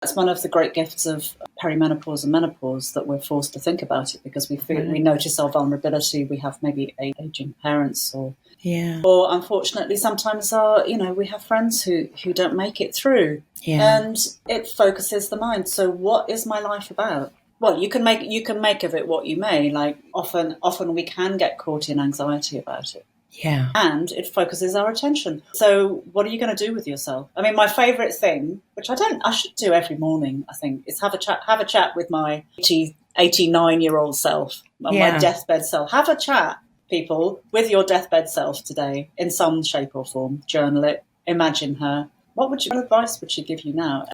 That's one of the great gifts of perimenopause and menopause, that we're forced to think about it because we feel we notice our vulnerability. We have maybe aging parents, or unfortunately sometimes we have friends who don't make it through. And it focuses the mind. So what is my life about? Well, you can make of it what you may. Like often we can get caught in anxiety about it. Yeah. And it focuses our attention. So what are you going to do with yourself? I mean, my favourite thing, which I should do every morning, I think, is have a chat with my 89-year-old self, my deathbed self. Have a chat, people, with your deathbed self today in some shape or form. Journal it. Imagine her. What advice would she give you now?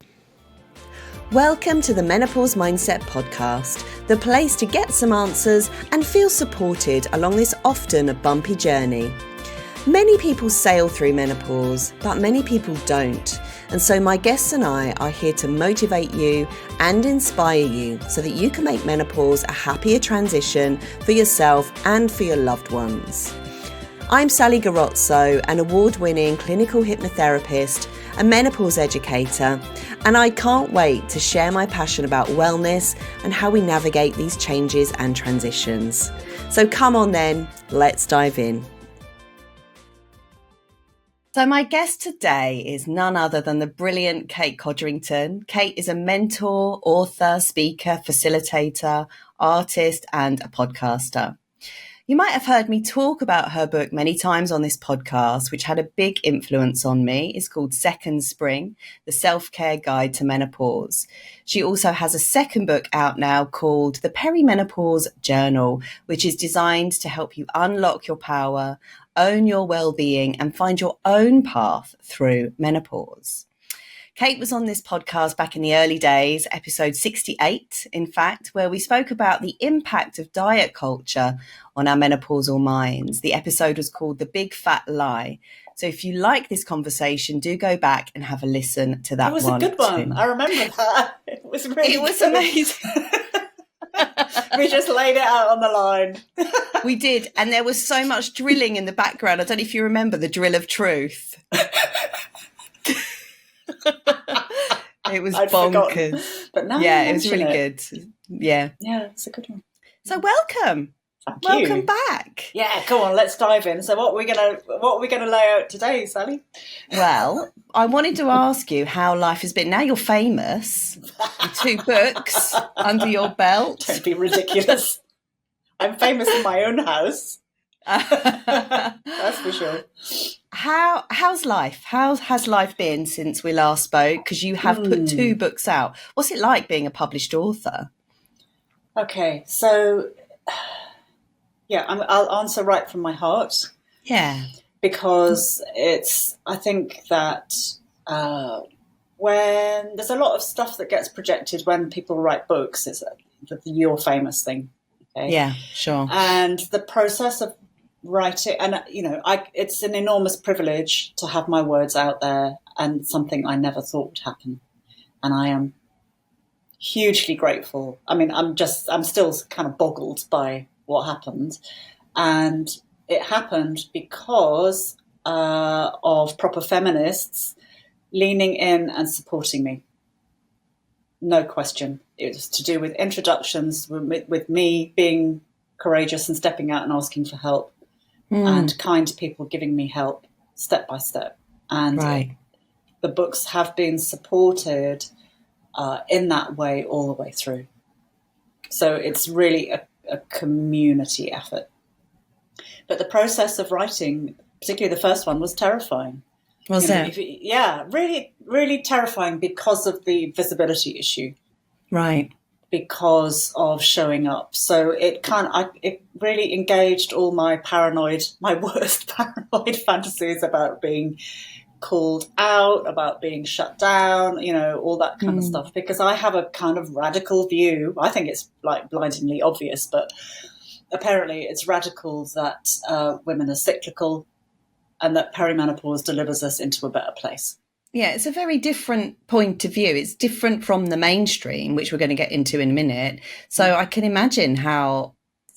Welcome to the Menopause Mindset Podcast, the place to get some answers and feel supported along this often a bumpy journey. Many people sail through menopause, but many people don't. And so my guests and I are here to motivate you and inspire you so that you can make menopause a happier transition for yourself and for your loved ones. I'm Sally Garozzo, an award-winning clinical hypnotherapist, a menopause educator, and I can't wait to share my passion about wellness and how we navigate these changes and transitions. So come on then, let's dive in. So my guest today is none other than the brilliant Kate Codrington. Kate is a mentor, author, speaker, facilitator, artist, and a podcaster. You might have heard me talk about her book many times on this podcast, which had a big influence on me. It's called Second Spring, The Self-Care Guide to Menopause. She also has a second book out now called The Perimenopause Journal, which is designed to help you unlock your power, own your well-being, and find your own path through menopause. Kate was on this podcast back in the early days, episode 68, in fact, where we spoke about the impact of diet culture on our menopausal minds. The episode was called The Big Fat Lie. So if you like this conversation, do go back and have a listen to that one. It was a good one. I remember that. It was really good. Amazing. We just laid it out on the line. We did. And there was so much drilling in the background. I don't know if you remember the drill of truth. It was bonkers. But now it was really good. Yeah, it's a good one. So welcome. Welcome back. Yeah, come on, let's dive in. So what are we gonna lay out today, Sally? Well, I wanted to ask you how life has been. Now you're famous, with 2 books under your belt. Don't be ridiculous. I'm famous in my own house. That's for sure. How's life? How has life been since we last spoke? Because you have put 2 books out. What's it like being a published author? Okay, so I'll answer right from my heart. Yeah, because I think that when there's a lot of stuff that gets projected when people write books, it's the "you're famous" thing. Okay? Yeah, sure. And the process of writing, and it's an enormous privilege to have my words out there, and something I never thought would happen, and I am hugely grateful. I mean, I'm still kind of boggled by what happened, and it happened because of proper feminists leaning in and supporting me. No question. It was to do with introductions, with me being courageous and stepping out and asking for help. And kind people giving me help step by step. And the books have been supported in that way all the way through. So it's really a community effort. But the process of writing, particularly the first one, was terrifying. Was it? Yeah, really, really terrifying because of the visibility issue. Right. Because of showing up. So it really engaged all my worst paranoid fantasies about being called out, about being shut down, all that kind of stuff. Because I have a kind of radical view. I think it's like blindingly obvious, but apparently it's radical that women are cyclical and that perimenopause delivers us into a better place. Yeah, it's a very different point of view. It's different from the mainstream, which we're going to get into in a minute. So I can imagine how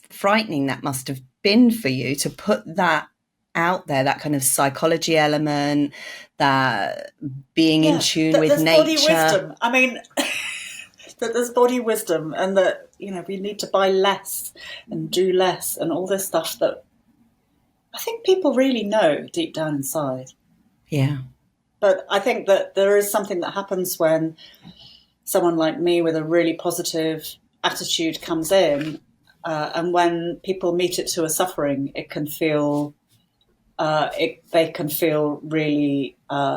frightening that must have been for you to put that out there, that kind of psychology element, that being in tune with there's nature. Body wisdom. I mean, that there's body wisdom, and that, you know, we need to buy less and do less and all this stuff that I think people really know deep down inside. Yeah. But I think that there is something that happens when someone like me with a really positive attitude comes in, and when people meet it to a suffering, it can feel, they can feel really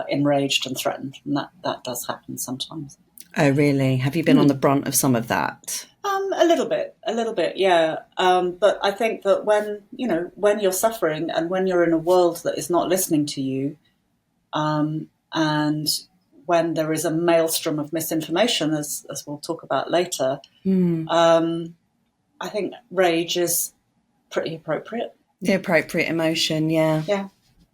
enraged and threatened, and that does happen sometimes. Oh, really? Have you been on the brunt of some of that? A little bit, yeah. But I think that when you're suffering and when you're in a world that is not listening to you, and when there is a maelstrom of misinformation, as we'll talk about later, I think rage is pretty appropriate. The appropriate emotion, yeah. Yeah.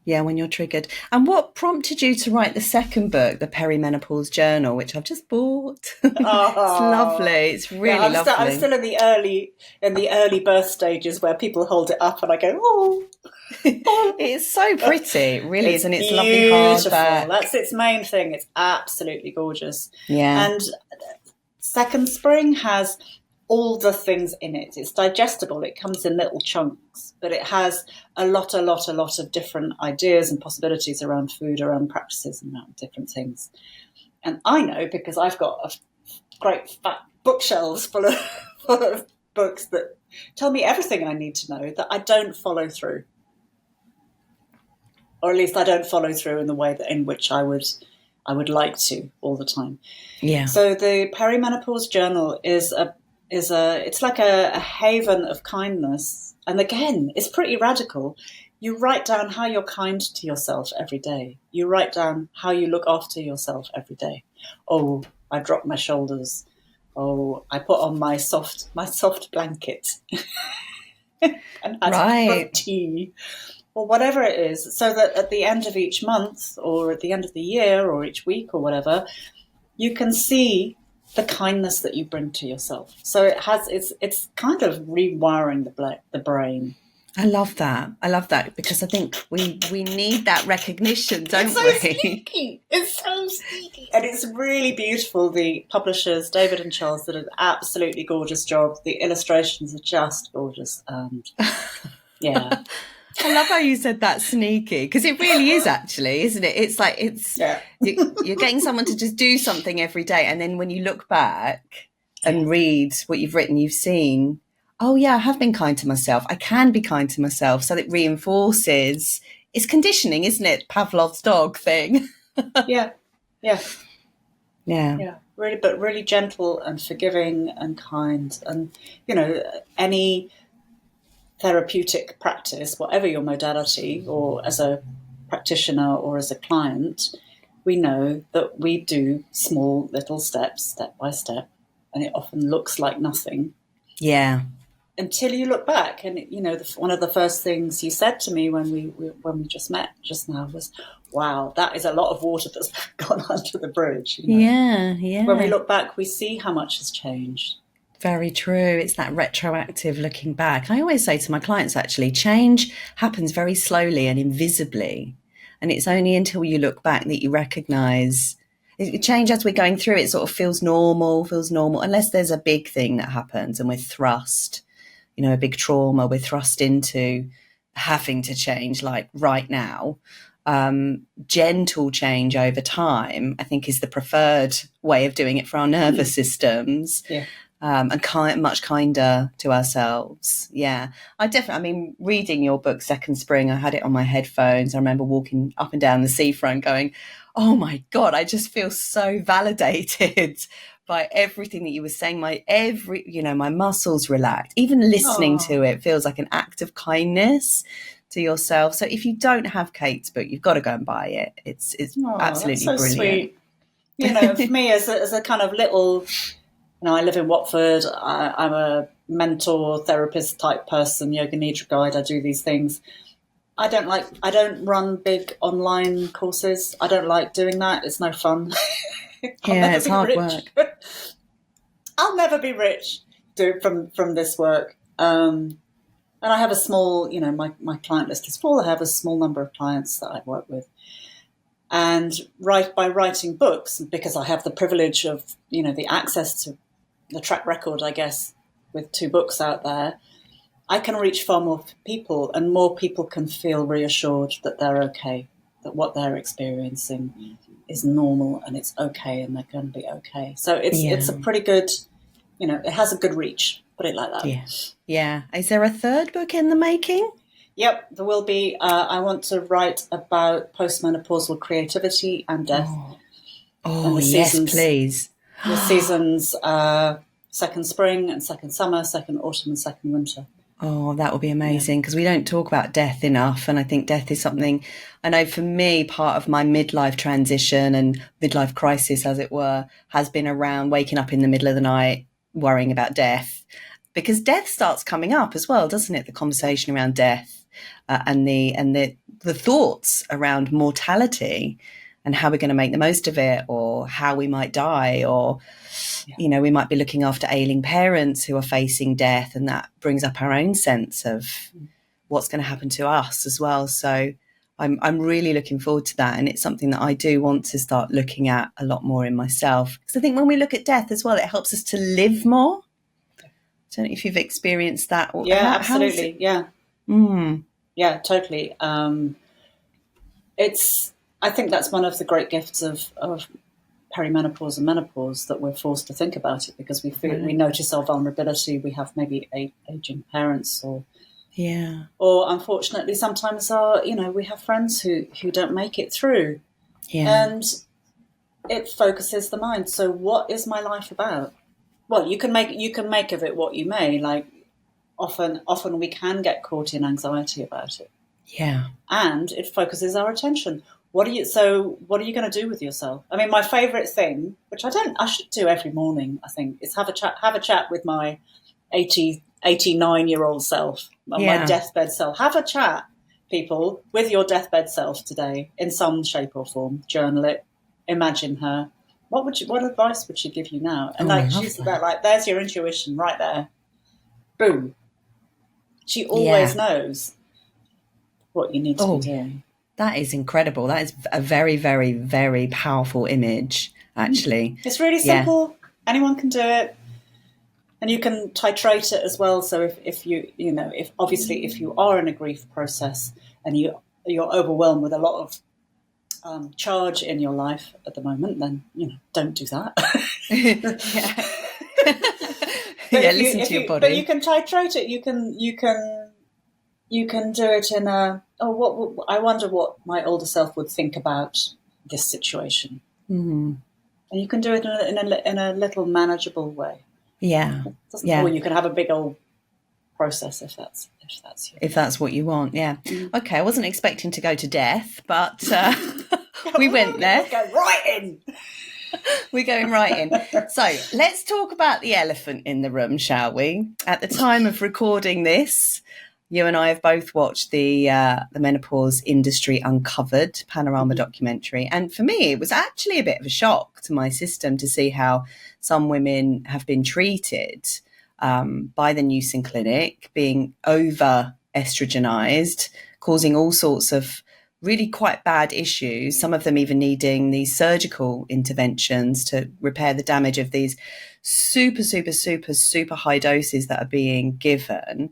Yeah, when you're triggered. And what prompted you to write the second book, the Perimenopause Journal, which I've just bought? It's lovely. It's really lovely. I'm still in the early birth stages where people hold it up and I go, oh. It's so pretty. It really is. And it's lovely hardback. That's its main thing. It's absolutely gorgeous. Yeah. And Second Spring has all the things in it. It's digestible. It comes in little chunks, but it has a lot of different ideas and possibilities around food, around practices, and around different things. And I know because I've got a great fat bookshelves full of books that tell me everything I need to know that I don't follow through. Or at least I don't follow through in the way in which I would like to all the time. Yeah. So the Perimenopause Journal it's like a haven of kindness. And again, it's pretty radical. You write down how you're kind to yourself every day. You write down how you look after yourself every day. Oh, I dropped my shoulders. Oh, I put on my soft blanket and had right. tea, or whatever it is, so that at the end of each month or at the end of the year or each week or whatever, you can see the kindness that you bring to yourself. So it's kind of rewiring the brain. I love that because I think we need that recognition, don't we? It's so sneaky. And it's really beautiful. The publishers, David and Charles, did an absolutely gorgeous job. The illustrations are just gorgeous. Yeah. I love how you said that, sneaky, because it really is actually, isn't it? It's like you're getting someone to just do something every day, and then when you look back and read what you've written, you've seen, oh yeah, I have been kind to myself. I can be kind to myself. So it reinforces. It's conditioning, isn't it? Pavlov's dog thing. Yeah. Really gentle and forgiving and kind, and any therapeutic practice, whatever your modality, or as a practitioner or as a client, we know that we do small little steps, step by step, and it often looks like nothing. Yeah. Until you look back, and one of the first things you said to me when we just met just now was, "Wow, that is a lot of water that's gone under the bridge." Yeah. When we look back, we see how much has changed. Very true. It's that retroactive looking back. I always say to my clients, actually, change happens very slowly and invisibly. And it's only until you look back that you recognize change as we're going through. It sort of feels normal, unless there's a big thing that happens and we're thrust, a big trauma, we're thrust into having to change, like right now. Gentle change over time, I think, is the preferred way of doing it for our nervous systems. Yeah. And much kinder to ourselves. Yeah, reading your book, Second Spring, I had it on my headphones. I remember walking up and down the seafront going, oh my God, I just feel so validated by everything that you were saying. My muscles relaxed. Even listening to it feels like an act of kindness to yourself. So if you don't have Kate's book, you've got to go and buy it. It's absolutely so brilliant. Sweet. For me, as a kind of little... I live in Watford. I'm a mentor, therapist type person, yoga nidra guide. I do these things. I don't run big online courses. I don't like doing that. It's no fun. Yeah, it's hard work. I'll never be rich from this work. And I have a small, my client list is full. I have a small number of clients that I work with. And by writing books, because I have the privilege of, the access to the track record, I guess, with 2 books out there, I can reach far more people, and more people can feel reassured that they're okay, that what they're experiencing is normal and it's okay and they're going to be okay. So it's a pretty good, it has a good reach, put it like that. Yeah. Yeah. Is there a 3rd book in the making? Yep, there will be. I want to write about postmenopausal creativity and death. Oh, yes, please. The seasons, second spring and second summer, second autumn and second winter. Oh, that will be amazing, because we don't talk about death enough. And I think death is something, I know for me, part of my midlife transition and midlife crisis, as it were, has been around waking up in the middle of the night, worrying about death, because death starts coming up as well, doesn't it? The conversation around death and the thoughts around mortality and how we're going to make the most of it, or how we might die, or we might be looking after ailing parents who are facing death, and that brings up our own sense of what's going to happen to us as well. So I'm really looking forward to that, and it's something that I do want to start looking at a lot more in myself, because I think when we look at death as well, it helps us to live more. I don't know if you've experienced that. Yeah, absolutely. Yeah. Yeah, totally. I think that's one of the great gifts of perimenopause and menopause, that we're forced to think about it, because we notice our vulnerability. We have maybe aging parents, or unfortunately sometimes we have friends who don't make it through, and it focuses the mind. So what is my life about? Well, you can make of it what you may. Like often we can get caught in anxiety about it, and it focuses our attention. What are you going to do with yourself? I mean, my favourite thing, which I should do every morning, I think, is have a chat with my 89-year-old self, my deathbed self. Have a chat, people, with your deathbed self today, in some shape or form. Journal it. Imagine her. What advice would she give you now? And she's like, there's your intuition right there. Boom. She always knows what you need to be doing. That is incredible. That is a very, very, very powerful image, actually. It's really simple. Anyone can do it. And you can titrate it as well. So if you are in a grief process and you're overwhelmed with a lot of charge in your life at the moment, then, don't do that. Listen to your body. But you can titrate it. You can do it in I wonder what my older self would think about this situation. Mm-hmm. And you can do it in a little manageable way. Yeah. Or you can have a big old process if that's what you want. Yeah. Mm-hmm. Okay. I wasn't expecting to go to death, but we went there. We'll go right in. We're going right in. So let's talk about the elephant in the room, shall we? At the time of recording this, you and I have both watched the Menopause Industry Uncovered Panorama Documentary. And for me, it was actually a bit of a shock to my system to see how some women have been treated by the Newson Clinic, being over estrogenized, causing all sorts of really quite bad issues, some of them even needing these surgical interventions to repair the damage of these super, super, super, super high doses that are being given.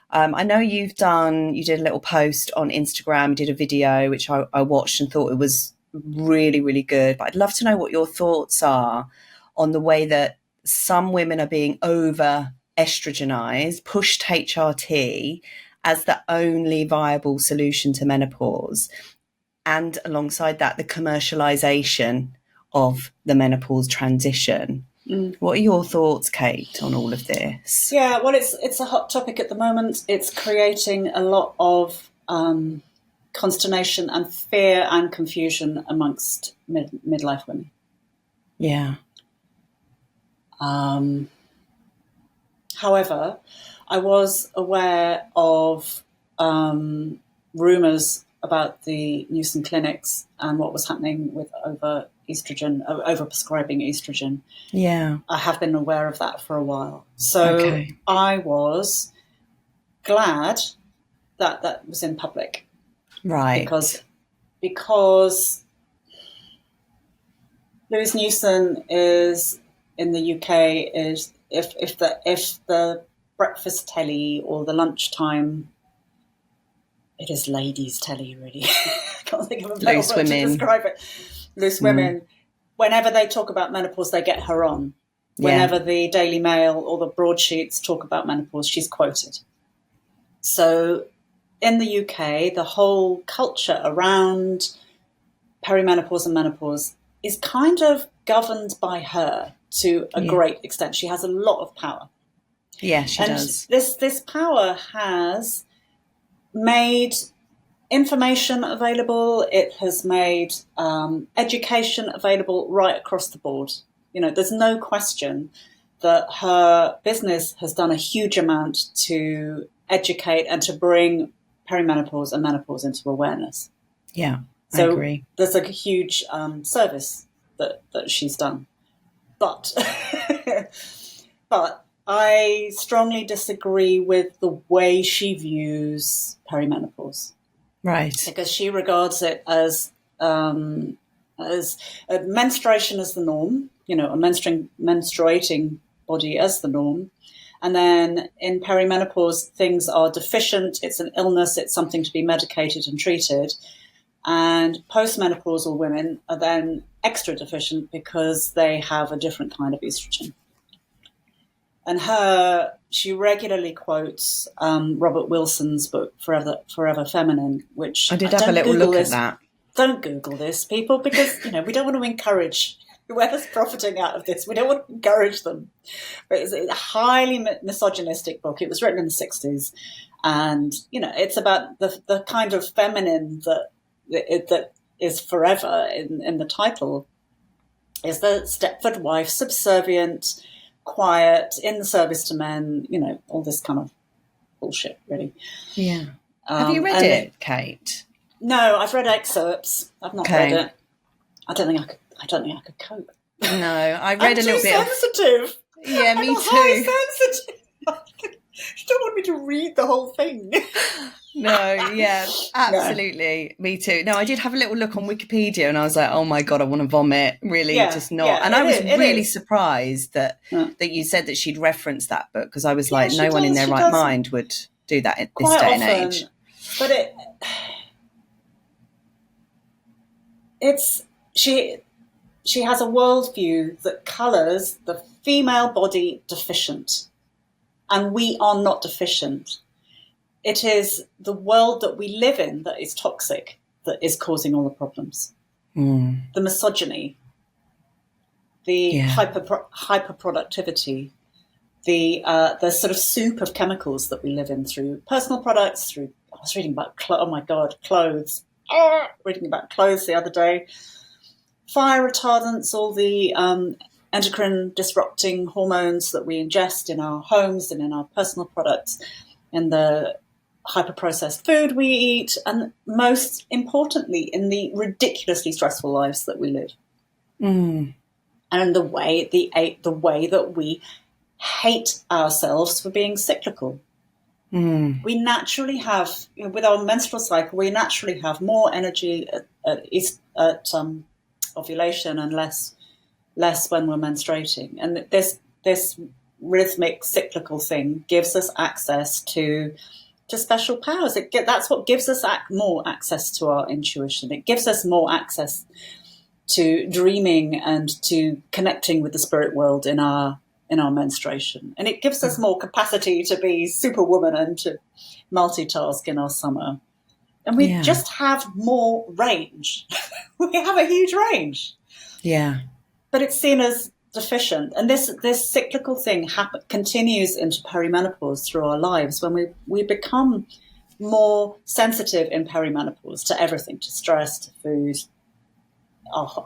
I know you did a little post on Instagram, you did a video, which I watched and thought it was really, really good. But I'd love to know what your thoughts are on the way that some women are being over estrogenized, pushed HRT as the only viable solution to menopause. And alongside that, the commercialization of the menopause transition. What are your thoughts, Kate, on all of this? Yeah, well, it's a hot topic at the moment. It's creating a lot of consternation and fear and confusion amongst midlife women. Yeah. However, I was aware of rumours about the Newson clinics and what was happening with over prescribing estrogen. Yeah. I have been aware of that for a while. So I was glad that that was in public. Right. Because Lewis Newson is in the UK is if the breakfast telly or the lunchtime, it is ladies' telly really. I can't think of a better word to describe it. Loose women. Whenever they talk about menopause, they get her on. Whenever the Daily Mail or the broadsheets talk about menopause, she's quoted. So in the UK, the whole culture around perimenopause and menopause is kind of governed by her to a great extent. She has a lot of power. Yeah, she does. This power has made information available. It has made education available right across the board. You know, there's no question that her business has done a huge amount to educate and to bring perimenopause and menopause into awareness. Yeah, so I agree. There's a huge service that she's done. But but I strongly disagree with the way she views perimenopause. Right. Because she regards it as menstruation as the norm, you know, a menstruating body as the norm. And then in perimenopause, things are deficient. It's an illness. It's something to be medicated and treated. And postmenopausal women are then extra deficient because they have a different kind of estrogen. And she regularly quotes Robert Wilson's book, Forever Feminine, which I did have a little look at that. Don't Google this, people, because, you know, we don't want to encourage whoever's profiting out of this. We don't want to encourage them. But it's a highly misogynistic book. It was written in the 60s. And, you know, it's about the kind of feminine that is forever in the title, is the Stepford wife, subservient, quiet, in the service to men, you know, all this kind of bullshit, really. Yeah. Have you read it, Kate? No, I've read excerpts. I've not read it. I don't think I could cope. No, I read a little bit. I'm too sensitive. Yeah, me too. High sensitive. You don't want me to read the whole thing. No, yeah, absolutely. No. Me too. No, I did have a little look on Wikipedia and I was like, oh my God, I want to vomit. Really, just not. Yeah, and I was really surprised that you said that she'd referenced that book, because I was like, no one in their right mind would do that at this day and age. But she has a worldview that colours the female body deficient. And we are not deficient. It is the world that we live in that is toxic, that is causing all the problems. The misogyny, the hyperproductivity, the sort of soup of chemicals that we live in through personal products, I was reading about, clothes. Reading about clothes the other day. Fire retardants, all the endocrine disrupting hormones that we ingest in our homes and in our personal products, and the hyper-processed food we eat, and most importantly, in the ridiculously stressful lives that we live. And the way that we hate ourselves for being cyclical. We naturally have, you know, with our menstrual cycle, we naturally have more energy at ovulation and less when we're menstruating. And this rhythmic cyclical thing gives us access to special powers. That's what gives us more access to our intuition. It gives us more access to dreaming and to connecting with the spirit world in our menstruation. And it gives us more capacity to be superwoman and to multitask in our summer. And we just have more range. We have a huge range. Yeah. But it's seen as deficient. And this cyclical thing continues into perimenopause through our lives, when we become more sensitive in perimenopause to everything, to stress, to food,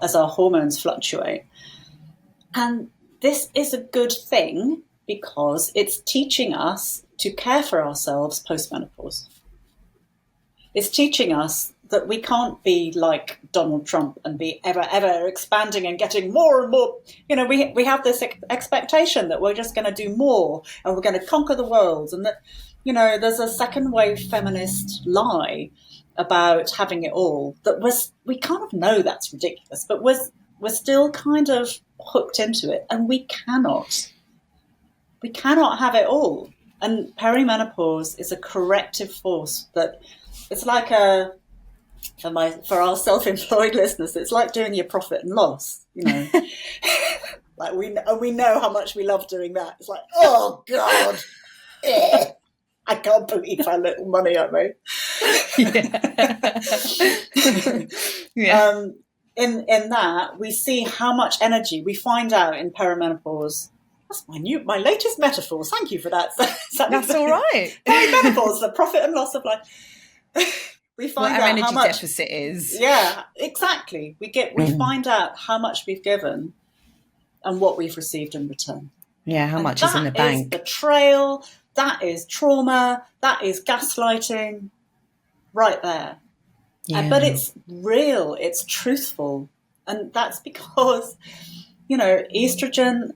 as our hormones fluctuate. And this is a good thing because it's teaching us to care for ourselves post-menopause. It's teaching us that we can't be like Donald Trump and be ever expanding and getting more and more. You know, we have this expectation that we're just going to do more and we're going to conquer the world, and that there's a second wave feminist lie about having it all that we kind of know that's ridiculous, but we're still kind of hooked into it, and we cannot have it all. And perimenopause is a corrective force that it's like for our self-employed listeners, it's like doing your profit and loss, like we know how much we love doing that. It's like, oh God, I can't believe how little money I make. Yeah. In that, we see how much energy we find out in perimenopause. That's my latest metaphor. Thank you for that. That's all right. Perimenopause, the profit and loss of life. We find what our out energy how much deficit is. Yeah, exactly. We find out how much we've given and what we've received in return. Yeah, how much is in the bank? That is betrayal. That is trauma. That is gaslighting. Right there. Yeah. But it's real. It's truthful, and that's because the estrogen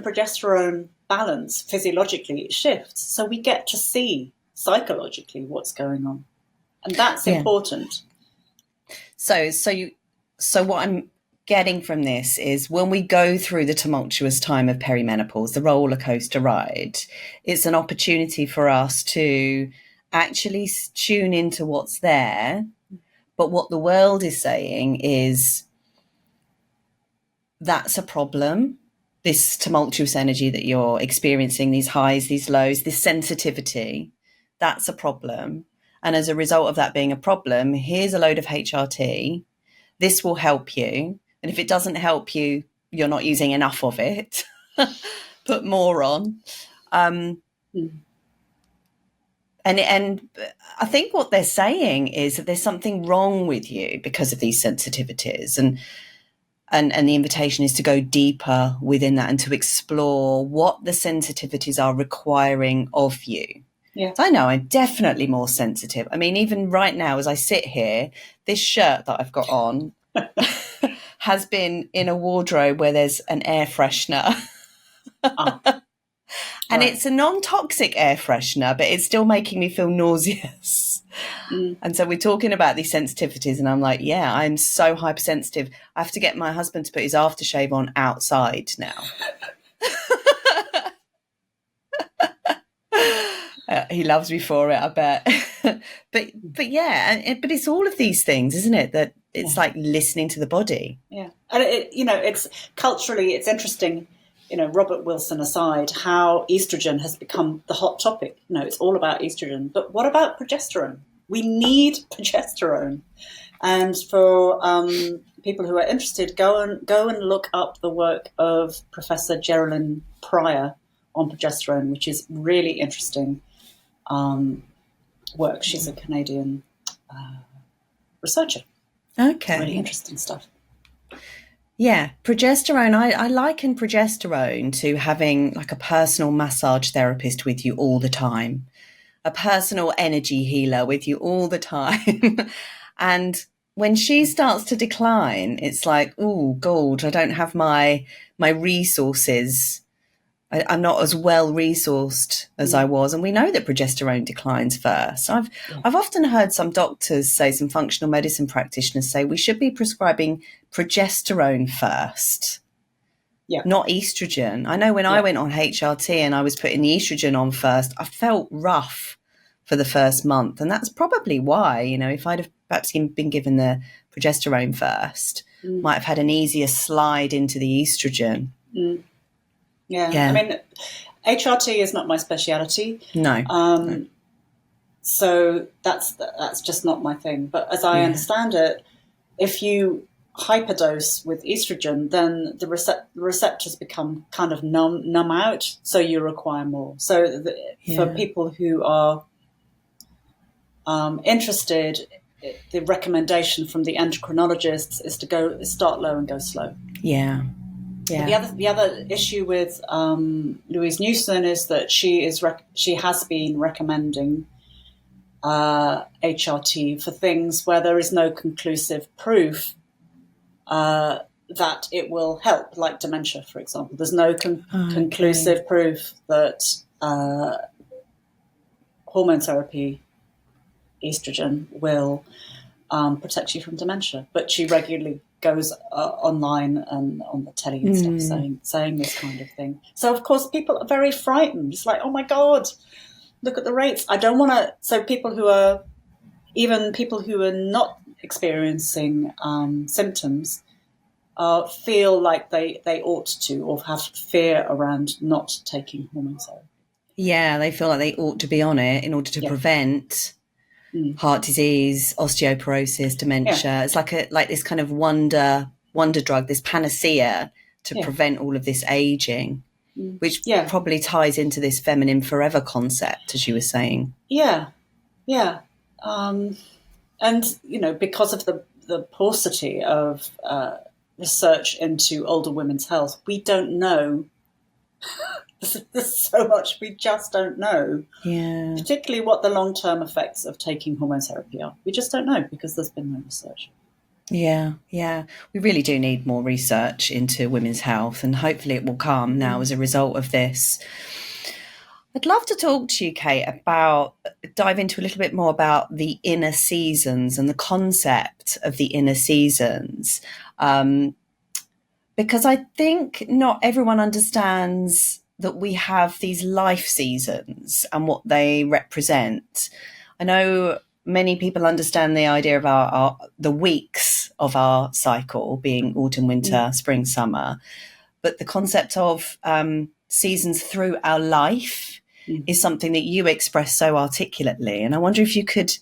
progesterone balance physiologically shifts, so we get to see psychologically what's going on, and that's important. So what I'm getting from this is, when we go through the tumultuous time of perimenopause, the roller coaster ride, it's an opportunity for us to actually tune into what's there. But what the world is saying is that's a problem. This tumultuous energy that you're experiencing, these highs, these lows, this sensitivity, that's a problem. And as a result of that being a problem, here's a load of HRT. This will help you. And if it doesn't help you, you're not using enough of it. Put more on. And I think what they're saying is that there's something wrong with you because of these sensitivities. And the invitation is to go deeper within that and to explore what the sensitivities are requiring of you. Yeah. So I know I'm definitely more sensitive. I mean, even right now, as I sit here, this shirt that I've got on has been in a wardrobe where there's an air freshener. And it's a non-toxic air freshener, but it's still making me feel nauseous. And so we're talking about these sensitivities, and I'm like, yeah, I'm so hypersensitive. I have to get my husband to put his aftershave on outside now. He loves me for it, I bet. but yeah, but it's all of these things, isn't it? That it's like listening to the body. Yeah, and it's culturally, it's interesting. Robert Wilson aside, how estrogen has become the hot topic. It's all about estrogen. But what about progesterone? We need progesterone. And for people who are interested, go and look up the work of Professor Geraldine Pryor on progesterone, which is really interesting work. She's a Canadian researcher. Okay. It's really interesting stuff. Yeah, progesterone. I liken progesterone to having like a personal massage therapist with you all the time, a personal energy healer with you all the time. And when she starts to decline, it's like, oh, God, I don't have my resources. I'm not as well resourced as I was. And we know that progesterone declines first. I've often heard some doctors say, some functional medicine practitioners say, we should be prescribing progesterone first, not estrogen. I know when I went on HRT and I was putting the estrogen on first, I felt rough for the first month. And that's probably why, if I'd have perhaps been given the progesterone first, might have had an easier slide into the estrogen. Yeah. I mean, HRT is not my speciality. No. So that's just not my thing. But as I understand it, if you hyperdose with estrogen, then the receptors become kind of numb out, so you require more. So for people who are interested, the recommendation from the endocrinologists is to start low and go slow. Yeah. Yeah. The other issue with Louise Newson is that she has been recommending HRT for things where there is no conclusive proof that it will help, like dementia, for example. There's no conclusive proof that hormone therapy, estrogen, will protect you from dementia. But she regularly goes online and on the telly and stuff saying this kind of thing. So, of course, people are very frightened. It's like, oh, my God, look at the rates. I don't want to. So people who are not experiencing symptoms feel like they ought to, or have fear around not taking hormone therapy. Yeah, they feel like they ought to be on it in order to prevent heart disease, osteoporosis, dementia. Yeah. It's like this kind of wonder drug, this panacea to prevent all of this aging, which probably ties into this feminine forever concept, as you were saying. Yeah. And, because of the paucity of research into older women's health, we don't know. There's so much we just don't know. Yeah. Particularly what the long-term effects of taking hormone therapy are. We just don't know because there's been no research. Yeah. We really do need more research into women's health, and hopefully it will come now as a result of this. I'd love to talk to you, Kate, dive into a little bit more about the inner seasons and the concept of the inner seasons. Because I think not everyone understands that we have these life seasons and what they represent. I know many people understand the idea of the weeks of our cycle being autumn, winter, spring, summer, but the concept of seasons through our life is something that you express so articulately. And I wonder if you could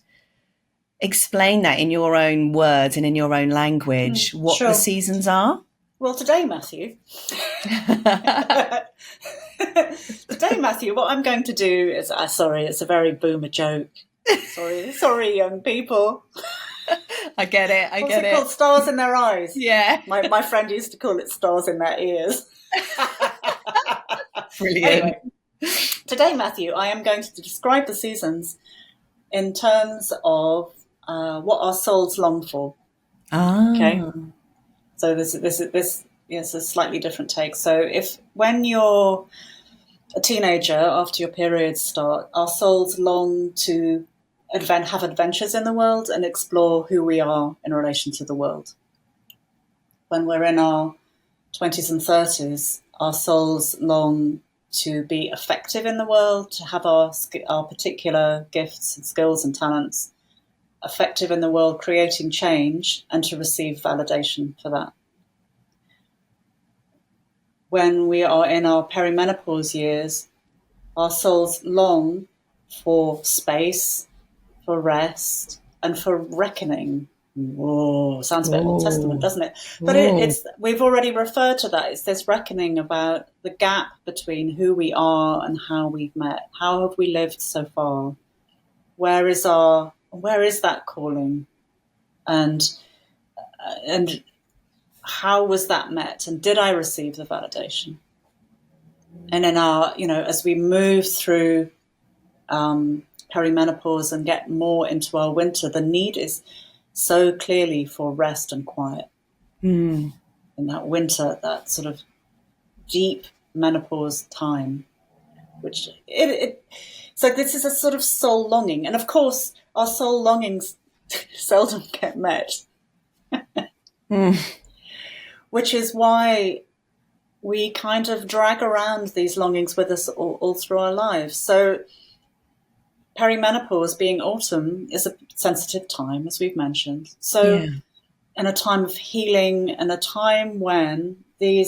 explain that in your own words and in your own language, what the seasons are. Well, today, Matthew, what I'm going to do is, sorry, it's a very boomer joke. Sorry, young people. I get it. What's it called? Stars in their eyes. Yeah. My friend used to call it stars in their ears. Brilliant. Anyway, today, Matthew, I am going to describe the seasons in terms of what our souls long for. Okay. So this is a slightly different take. So when you're a teenager, after your periods start, our souls long to have adventures in the world and explore who we are in relation to the world. When we're in our 20s and 30s, our souls long to be effective in the world, to have our particular gifts and skills and talents effective in the world, creating change, and to receive validation for that. When we are in our perimenopause years, our souls long for space, for rest, and for reckoning. Whoa, sounds a bit Old Testament, doesn't it? But we've already referred to that. It's this reckoning about the gap between who we are and how we've met. How have we lived so far? Where is that calling? And how was that met? And did I receive the validation? And in our, as we move through perimenopause and get more into our winter, the need is so clearly for rest and quiet. In that winter, that sort of deep menopause time, which so this is a sort of soul longing. And of course, our soul longings seldom get met. Which is why we kind of drag around these longings with us all through our lives. So perimenopause, being autumn, is a sensitive time, as we've mentioned. So in a time of healing and a time when the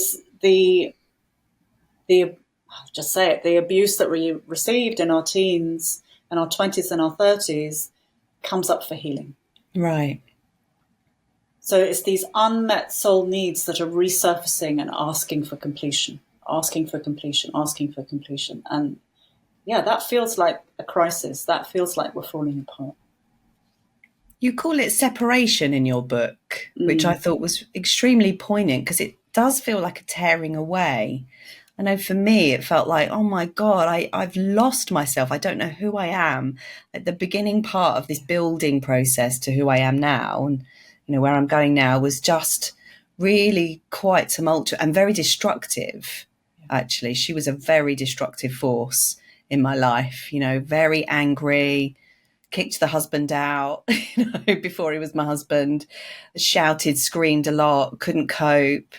abuse that we received in our teens and our 20s and our 30s comes up for healing. Right. So it's these unmet soul needs that are resurfacing and asking for completion. And that feels like a crisis. That feels like we're falling apart. You call it separation in your book, which I thought was extremely poignant because it does feel like a tearing away. I know for me, it felt like, oh my God, I've lost myself. I don't know who I am. At the beginning part of this building process to who I am now, and where I'm going now, was just really quite tumultuous and very destructive. Actually, she was a very destructive force in my life, very angry, kicked the husband out, before he was my husband, shouted, screamed a lot, couldn't cope,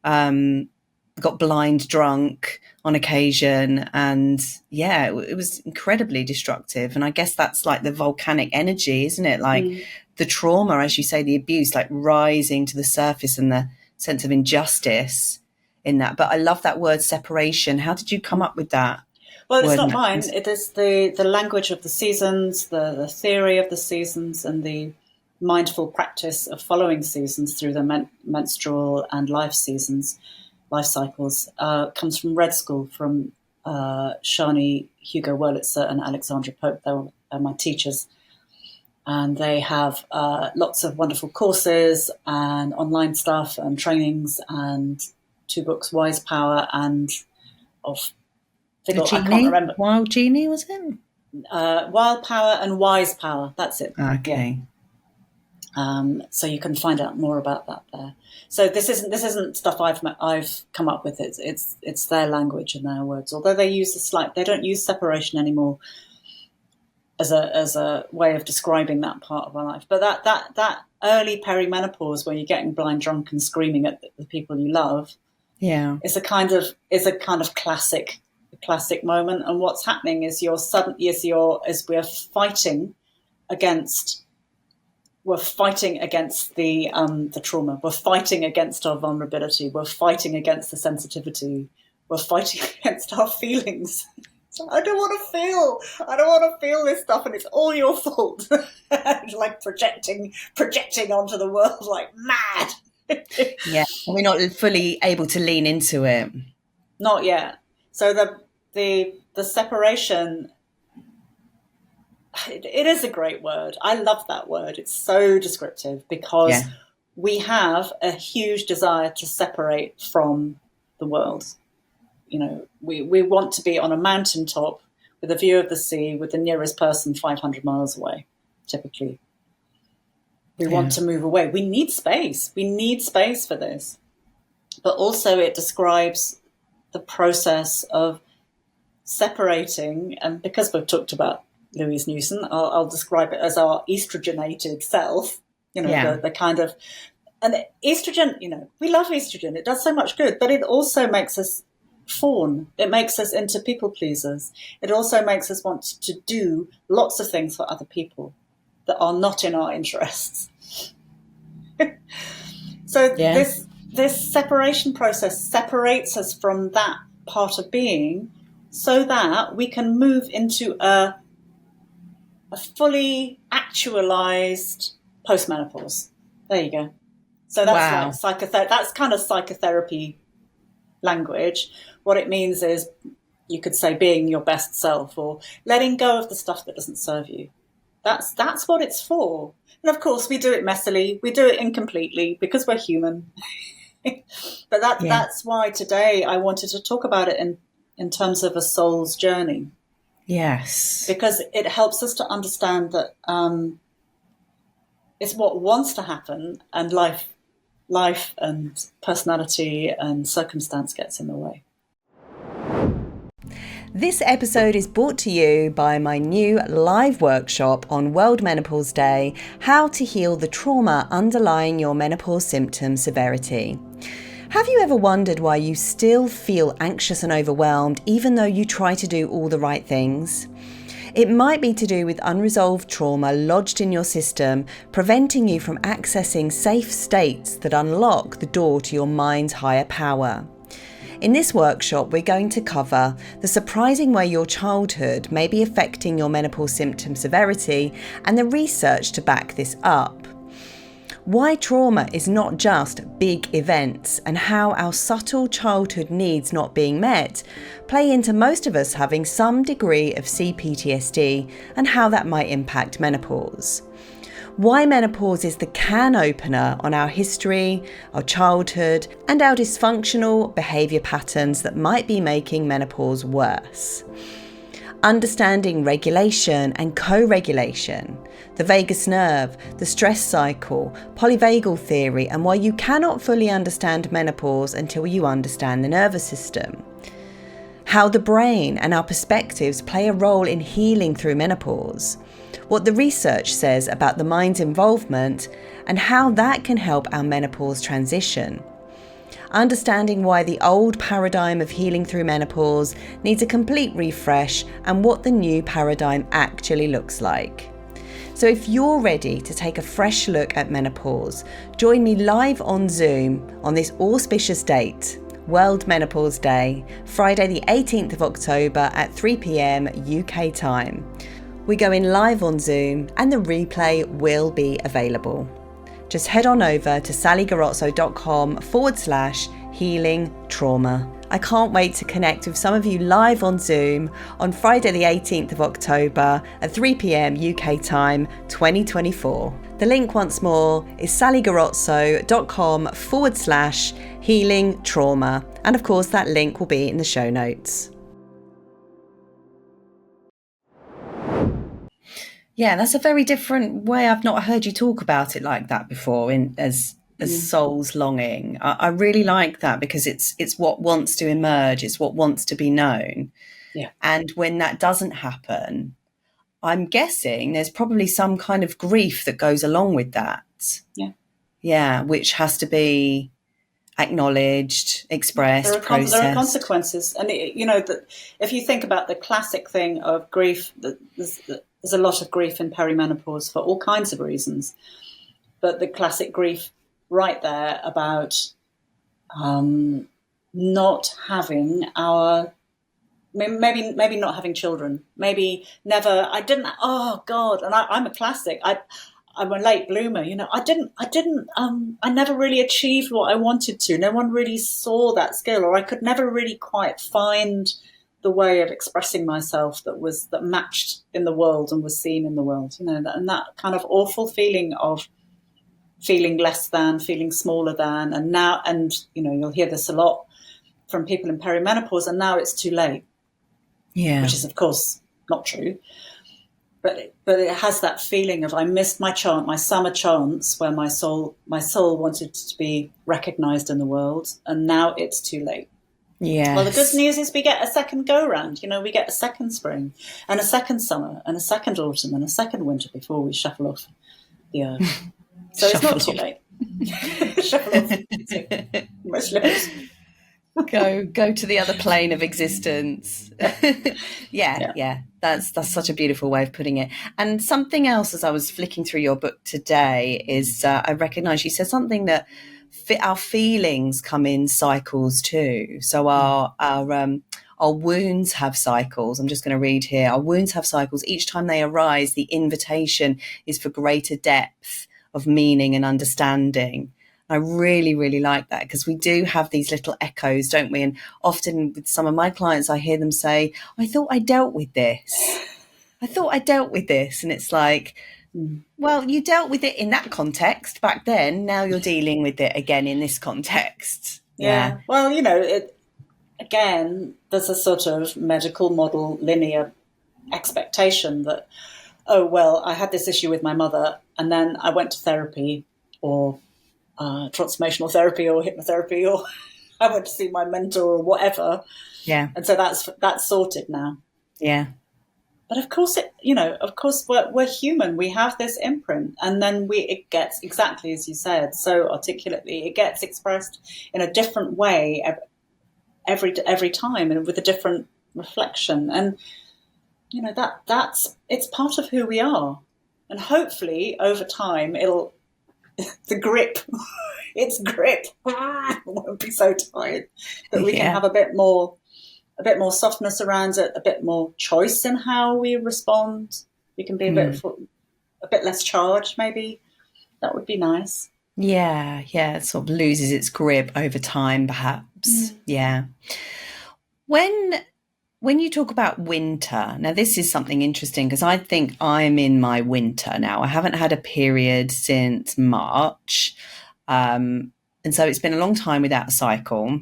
got blind drunk on occasion. And it was incredibly destructive. And I guess that's like the volcanic energy, isn't it? Like the trauma, as you say, the abuse, like rising to the surface, and the sense of injustice in that. But I love that word separation. How did you come up with that? Well, it's not mine. It is the language of the seasons, the theory of the seasons, and the mindful practice of following seasons through the menstrual and life cycles, comes from Red School, from Shani, Hugo Wurlitzer, and Alexandra Pope. They were my teachers. And they have lots of wonderful courses and online stuff and trainings, and 2 books, Wise Power and of figure, I can't remember. Wild Genie, was it? Wild Power and Wise Power. That's it. Okay. Yeah. So you can find out more about that there. So this isn't stuff I've come up with. It's their language and their words. Although they don't use separation anymore as a way of describing that part of our life. But that early perimenopause, where you're getting blind drunk and screaming at the people you love, is a kind of classic moment. And what's happening is we're fighting against the trauma. We're fighting against our vulnerability. We're fighting against the sensitivity. We're fighting against our feelings. I don't want to feel this stuff, and it's all your fault. Like projecting onto the world like mad. Yeah, we're not fully able to lean into it. Not yet. So the separation, it is a great word. I love that word. It's so descriptive, because we have a huge desire to separate from the world. We want to be on a mountaintop with a view of the sea, with the nearest person 500 miles away, typically. We want to move away. We need space. We need space for this. But also it describes the process of separating, and because we've talked about Louise Newson, I'll describe it as our estrogenated self, the kind of, and estrogen, we love estrogen. It does so much good, but it also makes us fawn. It makes us into people pleasers. It also makes us want to do lots of things for other people that are not in our interests. So this separation process separates us from that part of being, so that we can move into a fully actualized postmenopause. There you go. So that's like psychotherapy. That's kind of psychotherapy language. What it means is, you could say, being your best self, or letting go of the stuff that doesn't serve you. That's what it's for. And of course, we do it messily. We do it incompletely, because we're human. But that's why today I wanted to talk about it in terms of a soul's journey. Yes. Because it helps us to understand that it's what wants to happen, and life and personality and circumstance gets in the way. This episode is brought to you by my new live workshop on World Menopause Day, How to Heal the Trauma Underlying Your Menopause Symptom Severity. Have you ever wondered why you still feel anxious and overwhelmed, even though you try to do all the right things? It might be to do with unresolved trauma lodged in your system, preventing you from accessing safe states that unlock the door to your mind's higher power. In this workshop, we're going to cover the surprising way your childhood may be affecting your menopause symptom severity, and the research to back this up. Why trauma is not just big events, and how our subtle childhood needs not being met play into most of us having some degree of CPTSD, and how that might impact menopause. Why menopause is the can opener on our history, our childhood, and our dysfunctional behaviour patterns that might be making menopause worse. Understanding regulation and co-regulation, the vagus nerve, the stress cycle, polyvagal theory, and why you cannot fully understand menopause until you understand the nervous system. how the brain and our perspectives play a role in healing through menopause, what the research says about the mind's involvement, and how that can help our menopause transition. Understanding why the old paradigm of healing through menopause needs a complete refresh and what the new paradigm actually looks like. So if you're ready to take a fresh look at menopause, join me live on Zoom on this auspicious date, World Menopause Day, Friday the 18th of October at 3 p.m. UK time. We go in live on Zoom and the replay will be available. Just head on over to sallygarozzo.com/healing trauma. I can't wait to connect with some of you live on Zoom on Friday the 18th of October at 3 p.m. UK time 2024. The link once more is sallygarozzo.com/healing trauma. And of course that link will be in the show notes. Yeah, that's a very different way. I've not heard you talk about it like that before, as soul's longing. I really like that because it's what wants to emerge, it's what wants to be known. Yeah. And when that doesn't happen, I'm guessing there's probably some kind of grief that goes along with that. Yeah. Yeah, which has to be acknowledged, expressed, processed. There are consequences. And, if you think about the classic thing of grief, there's a lot of grief in perimenopause for all kinds of reasons. But the classic grief right there about not having maybe not having children, maybe never, oh God, and I'm a classic. I'm a late bloomer, I never really achieved what I wanted to. No one really saw that skill, or I could never really quite find the way of expressing myself that matched in the world and was seen in the world, and that kind of awful feeling of feeling less than, feeling smaller than, and you'll hear this a lot from people in perimenopause, and now it's too late. Yeah. Which is of course not true. But it has that feeling of I missed my chance, my summer chance, where my soul wanted to be recognised in the world, and now it's too late. Yeah. Well, the good news is we get a second go-round. We get a second spring and a second summer and a second autumn and a second winter before we shuffle off the earth. So it's not too late. Shuffle off. My slippers. Go to the other plane of existence. Yeah. That's such a beautiful way of putting it. And something else, as I was flicking through your book today, is I recognise you said something that our feelings come in cycles too. So our wounds have cycles. I'm just going to read here. Our wounds have cycles. Each time they arise, the invitation is for greater depth of meaning and understanding. I really, really like that because we do have these little echoes, don't we? And often with some of my clients, I hear them say, I thought I dealt with this. And it's like, well, you dealt with it in that context back then. Now you're dealing with it again in this context. Yeah. Well, again, there's a sort of medical model linear expectation that, oh, well, I had this issue with my mother and then I went to therapy or transformational therapy or hypnotherapy, or I went to see my mentor or whatever. Yeah. And so that's sorted now. Yeah. But of course, we're human. We have this imprint, and then it gets exactly as you said so articulately. It gets expressed in a different way every time, and with a different reflection. And it's part of who we are. And hopefully, over time, its grip won't be so tight that we can have a bit more softness around it, a bit more choice in how we respond. We can be a bit less charged, maybe. That would be nice. Yeah, it sort of loses its grip over time, perhaps. Yeah. When you talk about winter, now this is something interesting because I think I'm in my winter now. I haven't had a period since March. And so it's been a long time without a cycle,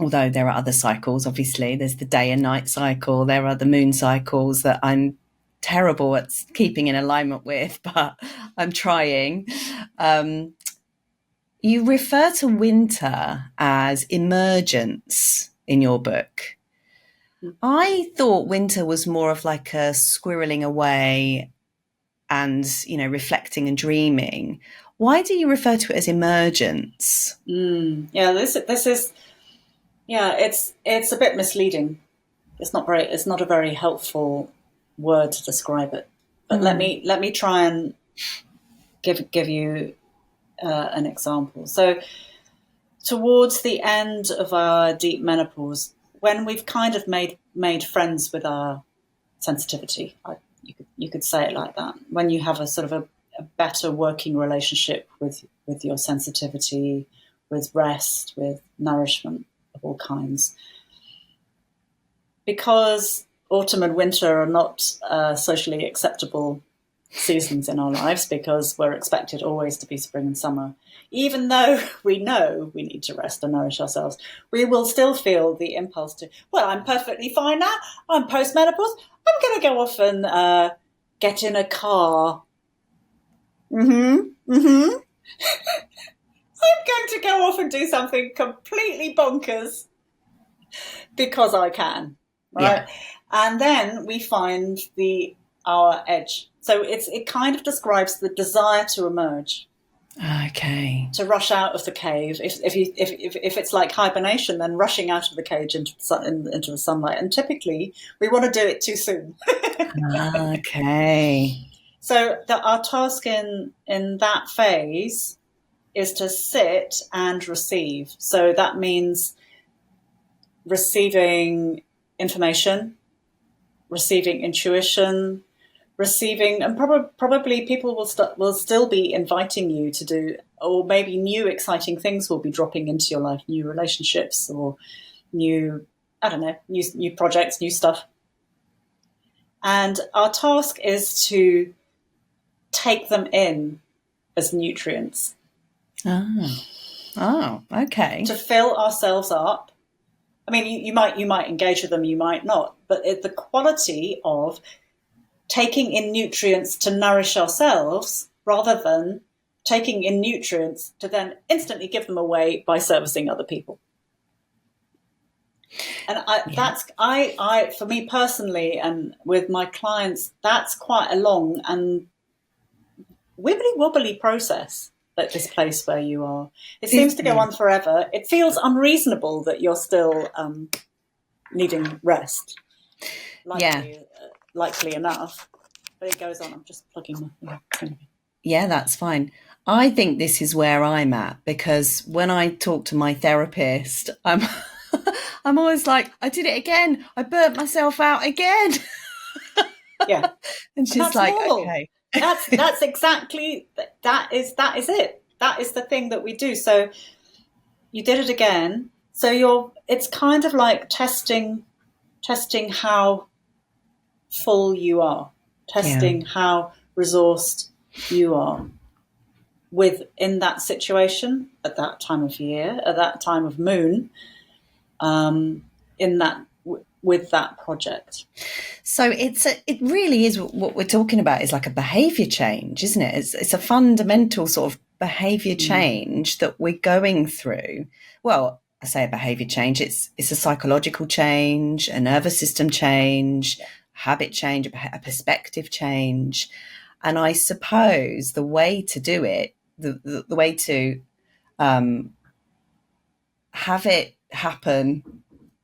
although there are other cycles, obviously. There's the day and night cycle. There are the moon cycles that I'm terrible at keeping in alignment with, but I'm trying. You refer to winter as emergence in your book. I thought winter was more of like a squirreling away and, reflecting and dreaming. Why do you refer to it as emergence? Yeah, this is it's a bit misleading. It's not a very helpful word to describe it. But let me try and give you an example. So towards the end of our deep menopause, when we've kind of made friends with our sensitivity, you could say it like that. When you have a sort of a better working relationship with your sensitivity, with rest, with nourishment of all kinds. Because autumn and winter are not socially acceptable seasons in our lives, because we're expected always to be spring and summer, even though we know we need to rest and nourish ourselves, we will still feel the impulse to, well, I'm perfectly fine now, I'm post-menopause, I'm going to go off and get in a car. I'm going to go off and do something completely bonkers because I can, right? Yeah. And then we find our edge. So it kind of describes the desire to emerge. Okay. To rush out of the cave. If it's like hibernation, then rushing out of the cage into the sunlight. And typically, we want to do it too soon. Okay. So our task in that phase is to sit and receive. So that means receiving information, receiving intuition, receiving, and probably people will still be inviting you to do, or maybe new exciting things will be dropping into your life, new relationships or new projects, new stuff. And our task is to take them in as nutrients. Oh, okay. To fill ourselves up. I mean, you might engage with them, you might not, but the quality of taking in nutrients to nourish ourselves rather than taking in nutrients to then instantly give them away by servicing other people. And for me personally and with my clients, that's quite a long and wibbly wobbly process at this place where you are. It seems to go on forever. It feels unreasonable that you're still needing rest. Likely enough, but it goes on. I'm just plugging my Yeah, that's fine. I think this is where I'm at, because when I talk to my therapist, I'm always like, I did it again. I burnt myself out again. Yeah, and she's like, normal. Okay, that's exactly that is it. That is the thing that we do. So you did it again. So it's kind of like testing how full you are, testing how resourced you are within that situation at that time of year, at that time of moon, with that project. So it really is, what we're talking about is like a behaviour change, isn't it? It's a fundamental sort of behaviour change that we're going through. Well, I say a behaviour change, it's a psychological change, a nervous system change, habit change, a perspective change. And I suppose the way to do it, the way to have it happen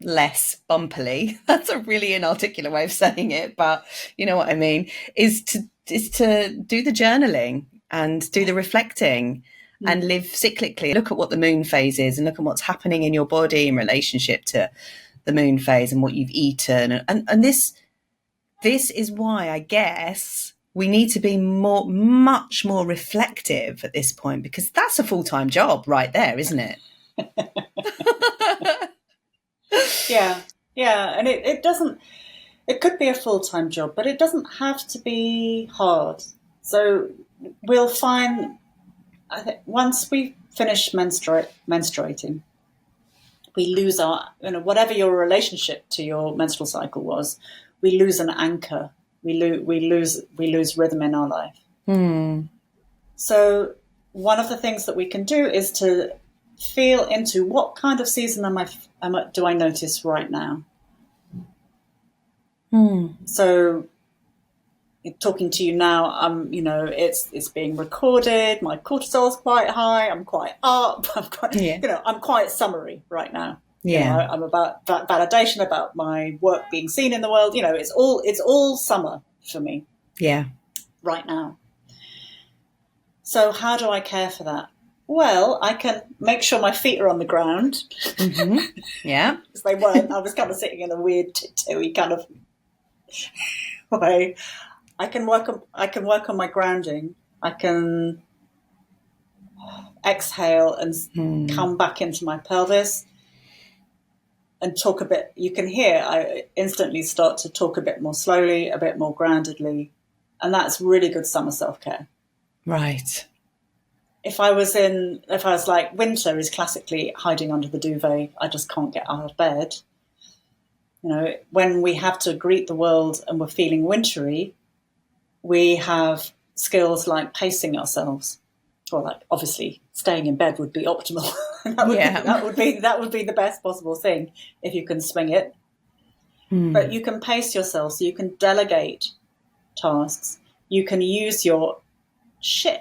less bumpily, that's a really inarticulate way of saying it, but you know what I mean, is to do the journaling and do the reflecting and live cyclically. Look at what the moon phase is and look at what's happening in your body in relationship to the moon phase and what you've eaten. And this is why I guess we need to be much more reflective at this point, because that's a full-time job right there, isn't it? Yeah. And it could be a full-time job, but it doesn't have to be hard. So we'll find, I think, once we finish menstruating, we lose our, whatever your relationship to your menstrual cycle was, we lose an anchor. We lose rhythm in our life. So one of the things that we can do is to feel into what kind of season do I notice right now? So talking to you now, it's being recorded. My cortisol's quite high. I'm quite up. I'm quite summary right now. Yeah. I'm about validation, about my work being seen in the world. It's all summer for me. Yeah. Right now. So how do I care for that? Well, I can make sure my feet are on the ground. Mm-hmm. Yeah. Because they weren't. I was kind of sitting in a weird tiptoey kind of way. I can work on my grounding. I can exhale and come back into my pelvis and talk a bit. You can hear I instantly start to talk a bit more slowly, a bit more groundedly. And that's really good summer self-care. Right. If I was like, winter is classically hiding under the duvet. I just can't get out of bed. When we have to greet the world and we're feeling wintry, we have skills like pacing ourselves. Or like, obviously, staying in bed would be optimal. that would be the best possible thing if you can swing it. But you can pace yourself, so you can delegate tasks. You can use your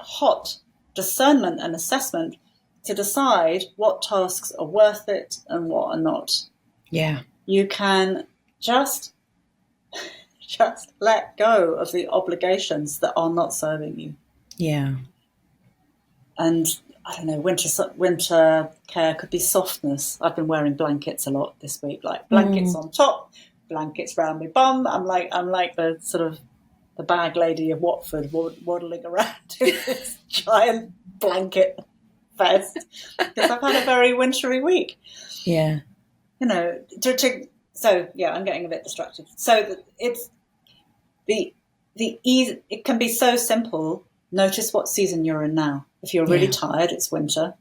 hot discernment and assessment to decide what tasks are worth it and what are not. Yeah. You can just let go of the obligations that are not serving you. Yeah. And I don't know, winter care could be softness. I've been wearing blankets a lot this week, like blankets on top, blankets round my bum. I'm like the sort of the bag lady of Watford waddling around in this giant blanket vest because I've had a very wintry week. Yeah. So I'm getting a bit distracted. So it's the easy. It can be so simple. Notice what season you're in now. If you're really tired, it's winter.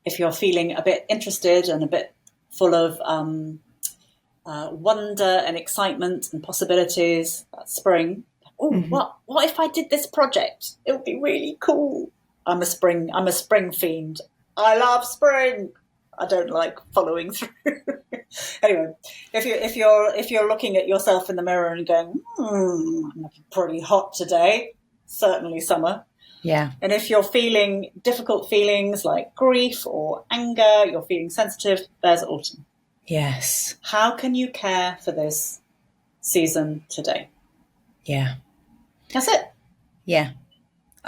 If you're feeling a bit interested and a bit full of wonder and excitement and possibilities, that's spring. Oh, what if I did this project? It would be really cool. I'm a spring fiend. I love spring. I don't like following through. Anyway, if you're looking at yourself in the mirror and going, I'm looking pretty hot today, certainly summer. Yeah. And if you're feeling difficult feelings like grief or anger, you're feeling sensitive, there's autumn. Yes. How can you care for this season today? Yeah. That's it. Yeah.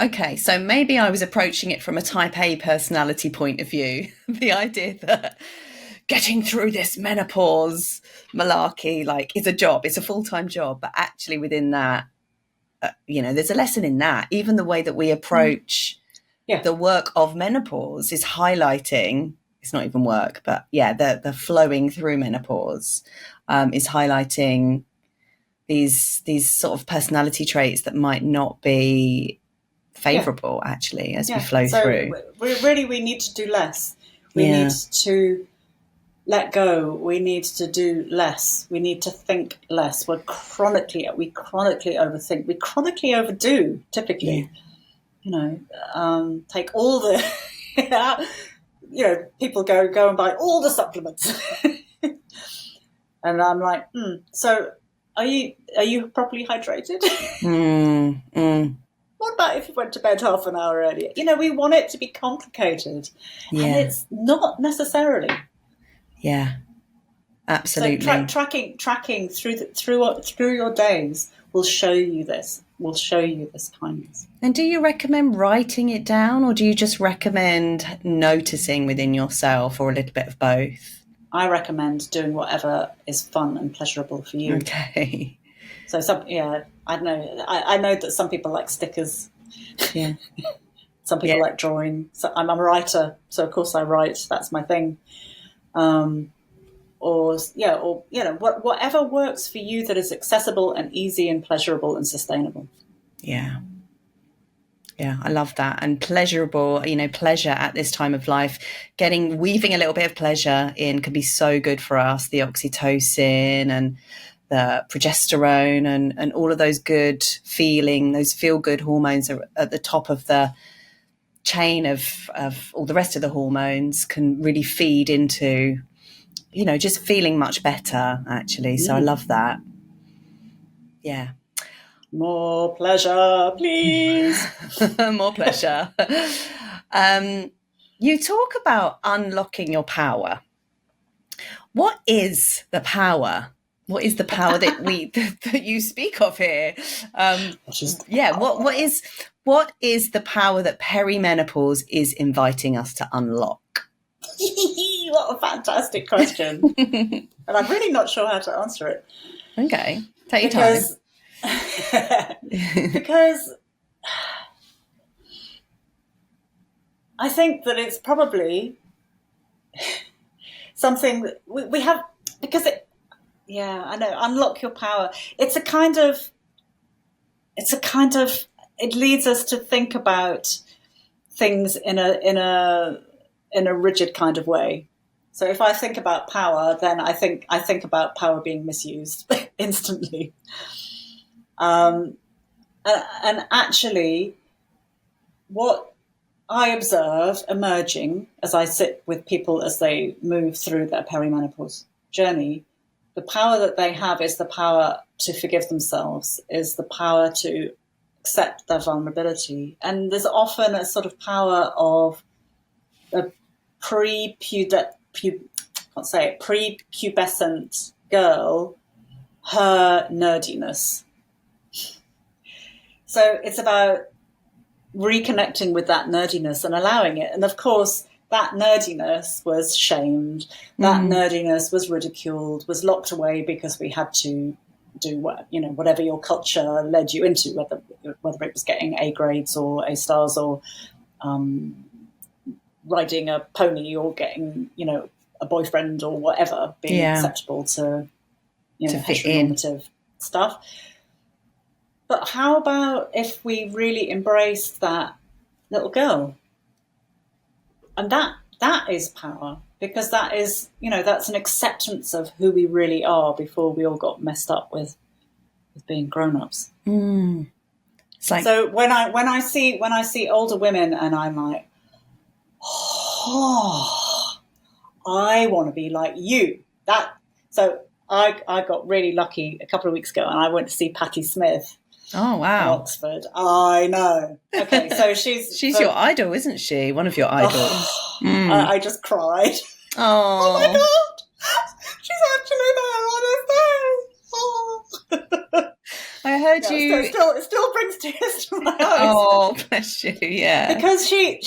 Okay, so maybe I was approaching it from a type A personality point of view. The idea that getting through this menopause malarkey, is a job, it's a full-time job, but actually within that, there's a lesson in that. Even the way that we approach the work of menopause is highlighting, it's not even work, but the flowing through menopause is highlighting these sort of personality traits that might not be favourable actually as we flow through. We need to do less. We need to let go. We need to do less. We need to think less. We chronically overthink. We chronically overdo typically. Take all the people go and buy all the supplements. And I'm like, so are you properly hydrated? What about if you went to bed half an hour earlier? We want it to be complicated, and it's not necessarily. Yeah, absolutely. So tracking through your days will show you this. Will show you this kindness. And do you recommend writing it down, or do you just recommend noticing within yourself, or a little bit of both? I recommend doing whatever is fun and pleasurable for you. Okay. So I know. I know that some people like stickers. Yeah. Some people like drawing. So I'm a writer, so of course I write. That's my thing. Whatever works for you that is accessible and easy and pleasurable and sustainable. Yeah. Yeah, I love that. And pleasurable, pleasure at this time of life, weaving a little bit of pleasure in can be so good for us. The oxytocin and the progesterone and all of those good those feel-good hormones are at the top of the chain of all the rest of the hormones, can really feed into, just feeling much better, actually. So I love that. Yeah. More pleasure, please. More pleasure. You talk about unlocking your power. What is the power? What is the power that that you speak of here? What is the power that perimenopause is inviting us to unlock? What a fantastic question. And I'm really not sure how to answer it. Okay, take your time. Because I think that it's probably something that we have, because I know, unlock your power. It leads us to think about things in a rigid kind of way. So if I think about power, then I think about power being misused instantly. And actually, what I observe emerging as I sit with people as they move through their perimenopause journey, the power that they have is the power to forgive themselves, is the power to accept their vulnerability. And there's often a sort of power of a prepubescent girl, her nerdiness. So it's about reconnecting with that nerdiness and allowing it. And of course, that nerdiness was shamed, that nerdiness was ridiculed, was locked away because we had to do whatever your culture led you into, whether it was getting A grades or A stars or riding a pony or getting, a boyfriend or whatever, being acceptable to heteronormative stuff. But how about if we really embraced that little girl? And that is power, because that is, that's an acceptance of who we really are before we all got messed up with being grown-ups. So when I see older women and I'm like, oh, I want to be like you. So I got really lucky a couple of weeks ago and I went to see Patti Smith. Oh, wow. In Oxford. I know. Okay, so she's your idol, isn't she? One of your idols. I just cried. Oh my God. She's actually there on her face. I heard you. It still brings tears to my eyes. Oh, bless you. Yeah. Because she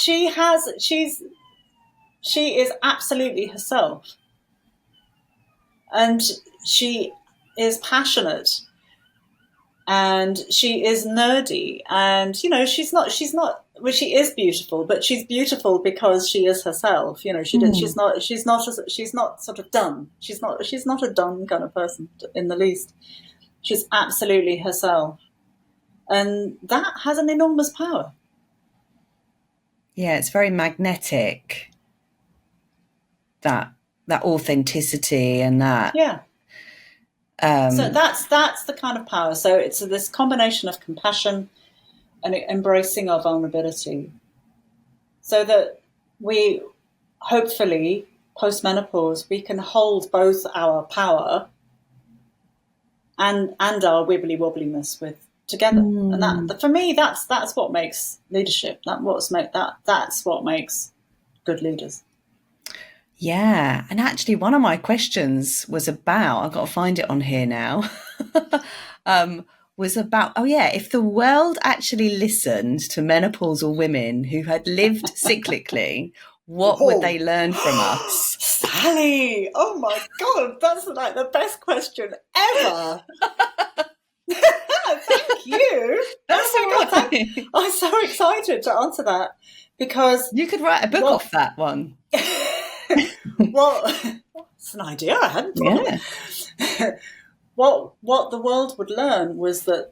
is absolutely herself. And she is passionate. And she is nerdy, and she's not. Well, she is beautiful, but she's beautiful because she is herself. She's not sort of done. She's not a done kind of person in the least. She's absolutely herself, and that has an enormous power. Yeah, it's very magnetic. That authenticity and that. Yeah. So that's the kind of power. So it's this combination of compassion and embracing our vulnerability, so that we hopefully post-menopause we can hold both our power and our wibbly wobbliness together. And that for me that's what makes leadership. That's what makes good leaders. Yeah. And actually one of my questions was about, I've got to find it on here now, was about, if the world actually listened to menopausal women who had lived cyclically, what would they learn from us? Sally, oh my God, that's like the best question ever. Thank you. That's God, I'm so excited to answer that, because you could write a book off that one. Well, it's an idea I hadn't thought of. What the world would learn was that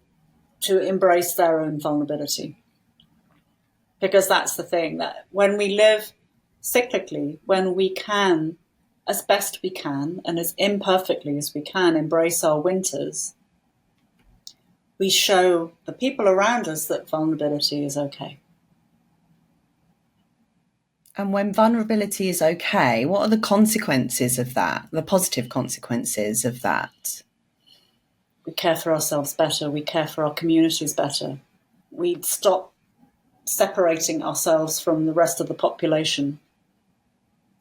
to embrace their own vulnerability, because that's the thing, that when we live cyclically, when we can, as best we can and as imperfectly as we can, embrace our winters, we show the people around us that vulnerability is okay. And when vulnerability is okay, what are the consequences of that, the positive consequences of that? we care for ourselves better, we care for our communities better, we stop separating ourselves from the rest of the population.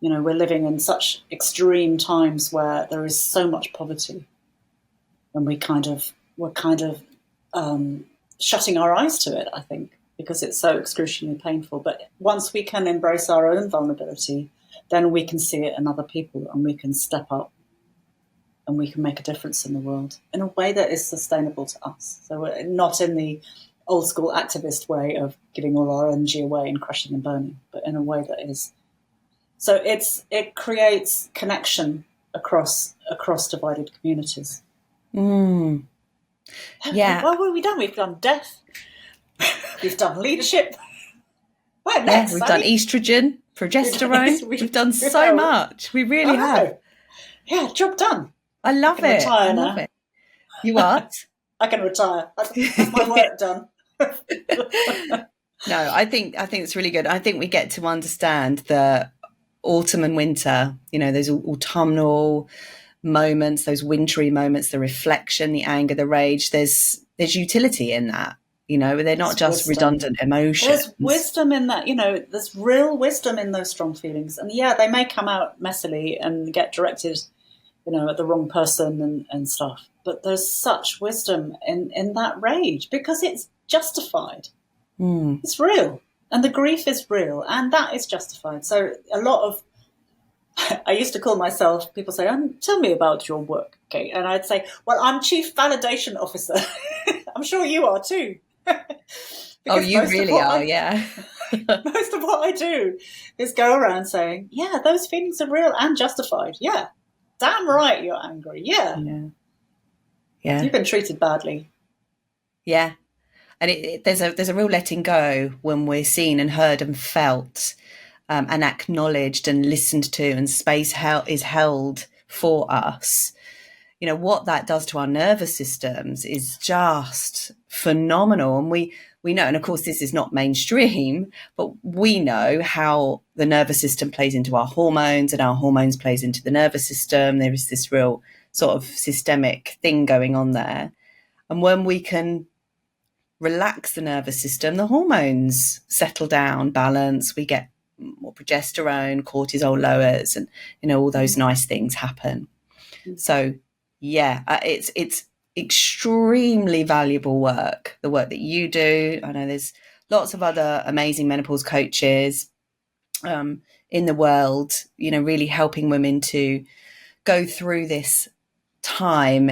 You know, we're living in such extreme times where there is so much poverty, and we're kind of shutting our eyes to it, I think, because it's so excruciatingly painful. But once we can embrace our own vulnerability, then we can see it in other people, and we can step up, and we can make a difference in the world in a way that is sustainable to us. So we're not in the old school activist way of giving all our energy away and crushing and burning, but in a way that is. So it creates connection across divided communities. Mm. Yeah. What have we done? We've done death. We've done leadership. Where next? We've done estrogen, progesterone. We've done so much. We really have. Yeah, job done. I love it. I love it. You what? I can retire. That's my work done. No, I think it's really good. I think we get to understand the autumn and winter, you know, those autumnal moments, those wintry moments, the reflection, the anger, the rage. There's utility in that, you know, they're not just redundant emotions. There's wisdom in that, you know, there's real wisdom in those strong feelings. And yeah, they may come out messily and get directed, you know, at the wrong person and stuff. But there's such wisdom in that rage because it's justified. Mm. It's real. And the grief is real. And that is justified. So a lot of, I used to call myself, people say, tell me about your work, Kate. And I'd say, well, I'm Chief Validation Officer. I'm sure you are too. Oh, you really are, yeah. Most of what I do is go around saying, yeah, those feelings are real and justified. Yeah. Damn right you're angry. Yeah. Yeah. You've been treated badly. Yeah. And there's a real letting go when we're seen and heard and felt and acknowledged and listened to, and space is held for us. You know, what that does to our nervous systems is just phenomenal. And we know, and of course this is not mainstream, but we know how the nervous system plays into our hormones and our hormones plays into the nervous system. There is this real sort of systemic thing going on there. And when we can relax the nervous system, the hormones settle down, balance, we get more progesterone, cortisol lowers, and, you know, all those nice things happen. So yeah, it's extremely valuable work, the work that you do. I know there's lots of other amazing menopause coaches in the world, you know, really helping women to go through this time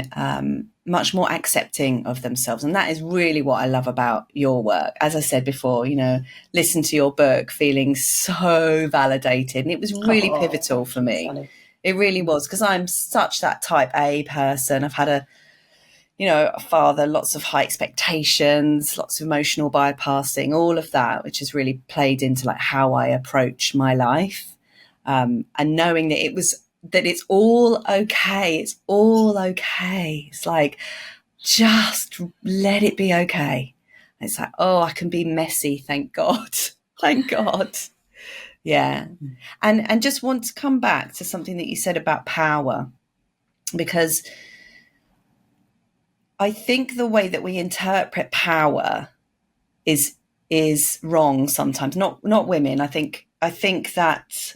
much more accepting of themselves. And that is really what I love about your work. As I said before, you know, listen to your book feeling so validated, and it was really pivotal for me. Sally. It really was, because I'm such that type A person. I've had a father, lots of high expectations, lots of emotional bypassing, all of that, which has really played into like how I approach my life, and knowing that it's all okay. It's all okay. It's like, just let it be okay. It's like, oh, I can be messy. Thank God. Thank God. Yeah. And just want to come back to something that you said about power, because I think the way that we interpret power is wrong sometimes. Not women. I think that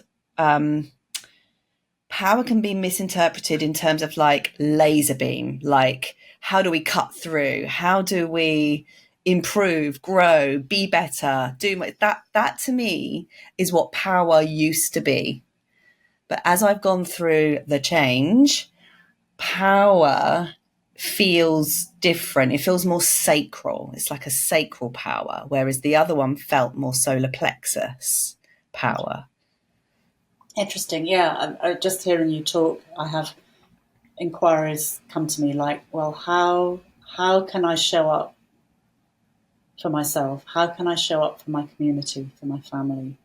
power can be misinterpreted in terms of like laser beam, like how do we cut through? How do we improve, grow, be better, that to me is what power used to be. But as I've gone through the change, power feels different. It feels more sacral. It's like a sacral power, whereas the other one felt more solar plexus power. Interesting. Yeah. I just hearing you talk, I have inquiries come to me like, well, how can I show up for myself? How can I show up for my community, for my family?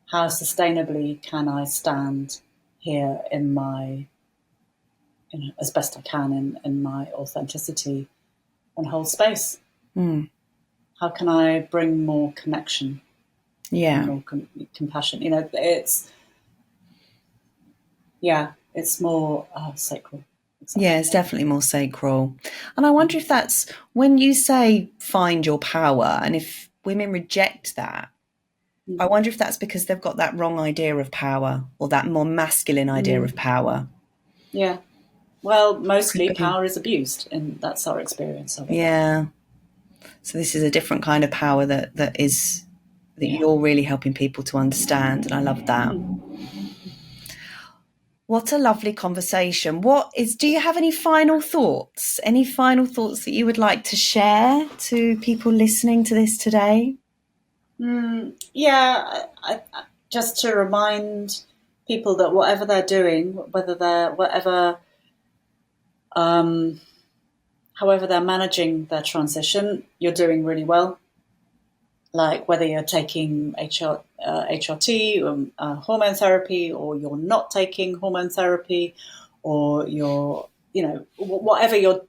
How sustainably can I stand here in my, you know, as best I can in my authenticity and hold space? How can I bring more connection? Yeah. More compassion. You know, it's more sacral. Yeah, it's definitely more sacral. And I wonder if that's when you say find your power, and if women reject that, I wonder if that's because they've got that wrong idea of power, or that more masculine idea of power. Yeah. Well, mostly power is abused, and that's our experience of it. Yeah. So this is a different kind of power that you're really helping people to understand, and I love that. What a lovely conversation. Do you have any final thoughts? Any final thoughts that you would like to share to people listening to this today? Yeah, I, just to remind people that whatever they're doing, however they're managing their transition, you're doing really well. Like whether you're taking HRT, hormone therapy, or you're not taking hormone therapy, or you're, whatever you're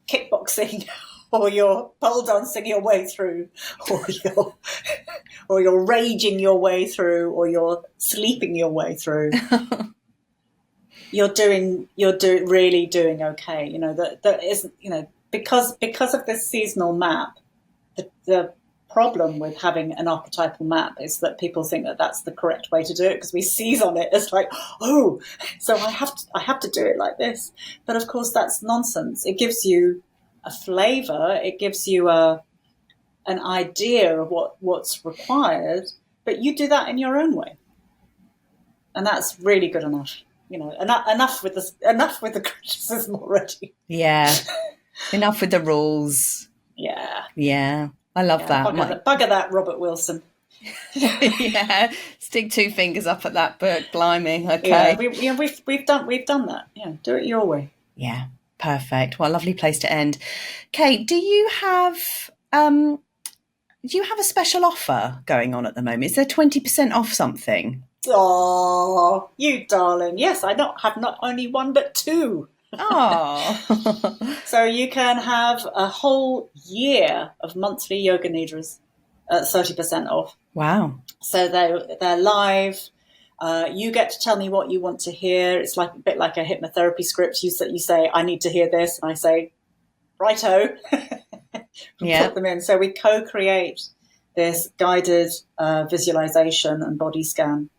kickboxing, or you're pole dancing your way through, or you're raging your way through, or you're sleeping your way through. You're really doing okay. That isn't, because of this seasonal map, the problem with having an archetypal map is that people think that that's the correct way to do it, because we seize on it as like, oh, so I have to do it like this. But of course that's nonsense. It gives you a flavor, it gives you an idea of what's required, but you do that in your own way, and that's really good enough. Enough with the criticism already. Yeah. Enough with the rules. Yeah. I love that. Bugger that, Robert Wilson. Yeah. Stick 2 fingers up at that book, blimey. Okay. Yeah, we've done that. Yeah. Do it your way. Yeah. Perfect. Well, a lovely place to end. Kate, do you have a special offer going on at the moment? Is there 20% off something? Oh, you darling. Yes, I have not only one, but 2. Oh. So you can have a whole year of monthly yoga nidras at 30% off. Wow. So they're live. You get to tell me what you want to hear. It's like a bit like a hypnotherapy script. You say, I need to hear this. And I say, righto. Put them in. So we co-create this guided visualization and body scan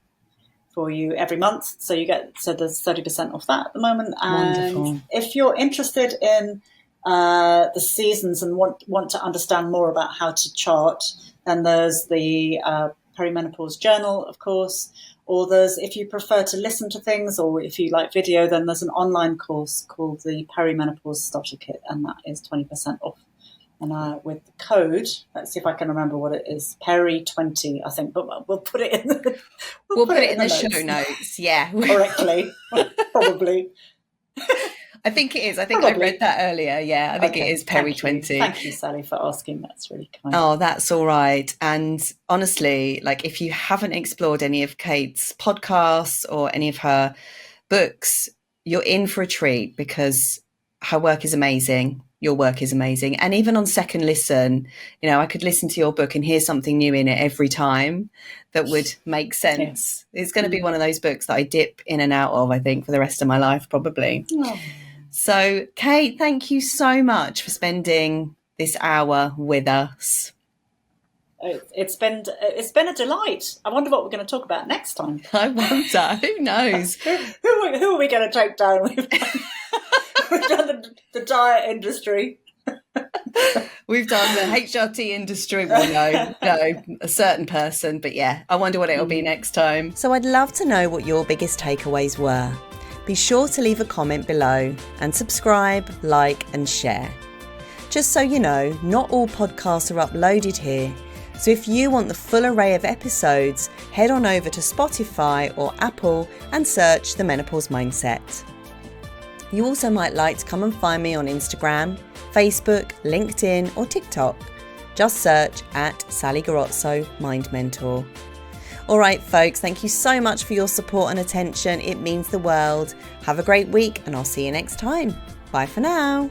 for you every month. So there's 30% off that at the moment. And wonderful. If you're interested in the seasons and want to understand more about how to chart, then there's the Perimenopause journal, of course, or if you prefer to listen to things, or if you like video, then there's an online course called the Perimenopause Starter Kit, and that is 20% off. And with the code, let's see if I can remember what it is, Peri20, I think, but we'll put it in we'll put it in the show notes, yeah. Correctly, probably. I think it is. I think probably. I read that earlier, yeah. I think it is Peri20. Thank you, Sally, for asking. That's really kind. Oh, that's all right. And honestly, like if you haven't explored any of Kate's podcasts or any of her books, you're in for a treat, because her work is amazing. Your work is amazing. And even on second listen, I could listen to your book and hear something new in it every time that would make sense. Yeah. It's going to be one of those books that I dip in and out of, I think, for the rest of my life, probably. Oh. So, Kate, thank you so much for spending this hour with us. It's been a delight. I wonder what we're going to talk about next time. I wonder. Who knows? Who are we going to take down? We've done the diet industry. We've done the HRT industry. Well, no, a certain person. But yeah, I wonder what it'll be next time. So I'd love to know what your biggest takeaways were. Be sure to leave a comment below and subscribe, like and share. Just so you know, not all podcasts are uploaded here. So if you want the full array of episodes, head on over to Spotify or Apple and search The Menopause Mindset. You also might like to come and find me on Instagram, Facebook, LinkedIn or TikTok. Just search at Sally Garozzo Mind Mentor. All right, folks, thank you so much for your support and attention. It means the world. Have a great week and I'll see you next time. Bye for now.